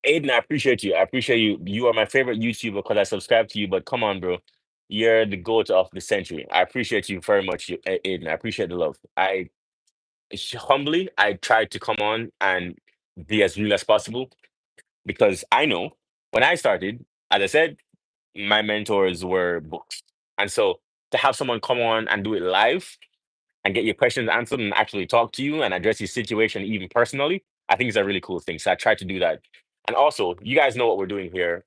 Aiden, I appreciate you. I appreciate you. You are my favorite YouTuber because I subscribe to you. But come on, bro, you're the goat of the century. I appreciate you very much, Aiden. I appreciate the love. Humbly, I try to come on and be as real as possible because I know when I started, as I said, my mentors were books, and so to have someone come on and do it live and get your questions answered and actually talk to you and address your situation even personally, I think it's a really cool thing. So I try to do that. And also, you guys know what we're doing here.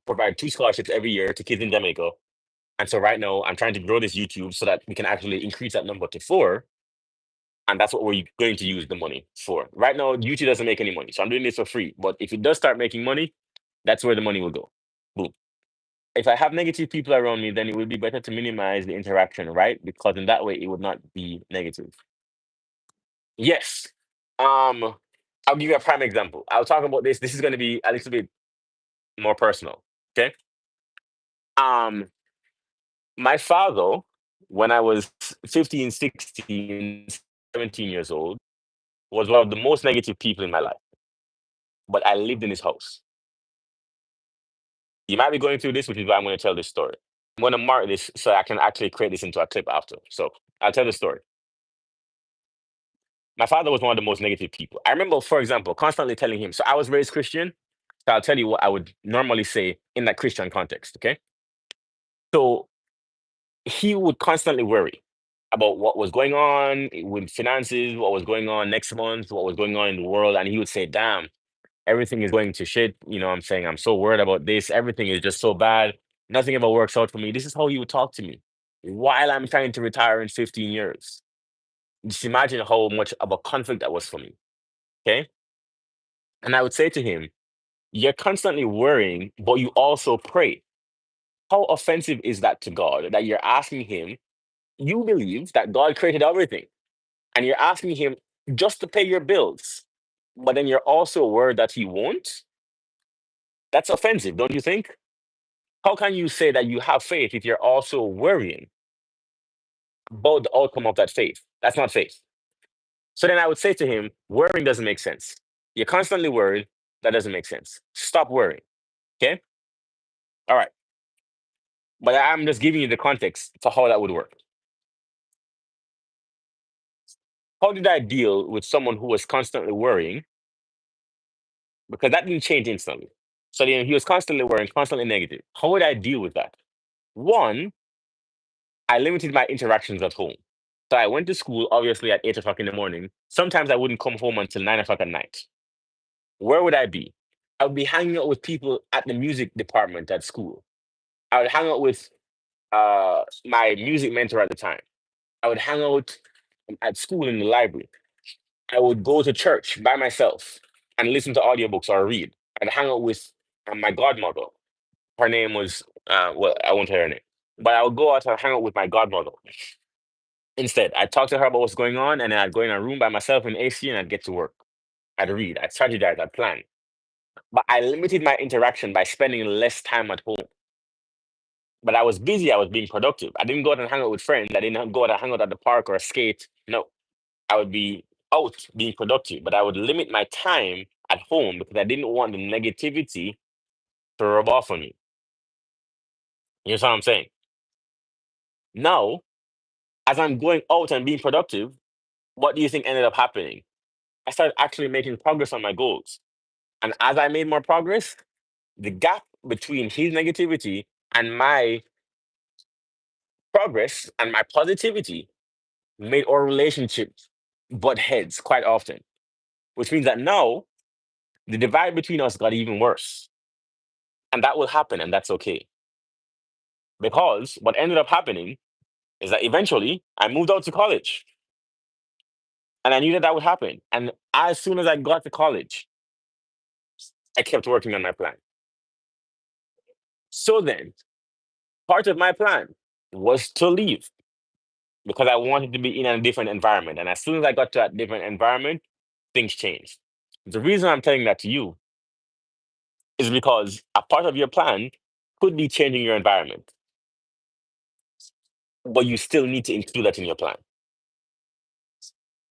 Provide two scholarships every year to kids in Jamaica. And so right now, I'm trying to grow this YouTube so that we can actually increase that number to four. And that's what we're going to use the money for. Right now, YouTube doesn't make any money. So I'm doing this for free. But if it does start making money, that's where the money will go. Boom. If I have negative people around me, then it would be better to minimize the interaction, right? Because in that way, it would not be negative. Yes. Um, I'll give you a prime example. I'll talk about this. This is going to be a little bit more personal. Okay. Um, my father, when I was 15, 16, 17 years old, was one of the most negative people in my life. But I lived in his house. You might be going through this, which is why I'm going to tell this story. I'm going to mark this so I can actually create this into a clip after. So I'll tell the story. My father was one of the most negative people. I remember, for example, constantly telling him, so I was raised Christian. So I'll tell you what I would normally say in that Christian context. Okay. So he would constantly worry about what was going on with finances, what was going on next month, what was going on in the world. And he would say, damn, everything is going to shit. You know, I'm saying, I'm so worried about this. Everything is just so bad. Nothing ever works out for me. This is how he would talk to me while I'm trying to retire in 15 years. Just imagine how much of a conflict that was for me. Okay. And I would say to him, you're constantly worrying, but you also pray. How offensive is that to God that you're asking him? You believe that God created everything, and you're asking him just to pay your bills, but then you're also worried that he won't? That's offensive, don't you think? How can you say that you have faith if you're also worrying about the outcome of that faith? That's not faith. So then I would say to him, worrying doesn't make sense. You're constantly worried. That doesn't make sense. Stop worrying. Okay. All right. But I'm just giving you the context for how that would work. How did I deal with someone who was constantly worrying? Because that didn't change instantly. So then he was constantly worrying, constantly negative. How would I deal with that? One, I limited my interactions at home. So I went to school, obviously, at 8 o'clock in the morning. Sometimes I wouldn't come home until 9 o'clock at night. Where would I be? I would be hanging out with people at the music department at school. I would hang out with my music mentor at the time. I would hang out at school in the library. I would go to church by myself and listen to audiobooks or read. I'd hang out with my godmother. Her name was, well, I won't tell her name, but I would go out and hang out with my godmother. Instead, I'd talk to her about what's going on, and then I'd go in a room by myself in AC and I'd get to work. I'd read, I'd strategize, I'd plan. But I limited my interaction by spending less time at home. But I was busy, I was being productive. I didn't go out and hang out with friends. I didn't go out and hang out at the park or skate. No, I would be out being productive, but I would limit my time at home because I didn't want the negativity to rub off on me. You know what I'm saying? Now, as I'm going out and being productive, what do you think ended up happening? I started actually making progress on my goals. And as I made more progress, the gap between his negativity and my progress and my positivity made our relationship butt heads quite often, which means that now the divide between us got even worse. And that will happen, and that's okay. Because what ended up happening is that eventually I moved out to college and I knew that that would happen. And as soon as I got to college, I kept working on my plan. So then, part of my plan was to leave because I wanted to be in a different environment. And as soon as I got to that different environment, things changed. The reason I'm telling that to you is because a part of your plan could be changing your environment, but you still need to include that in your plan.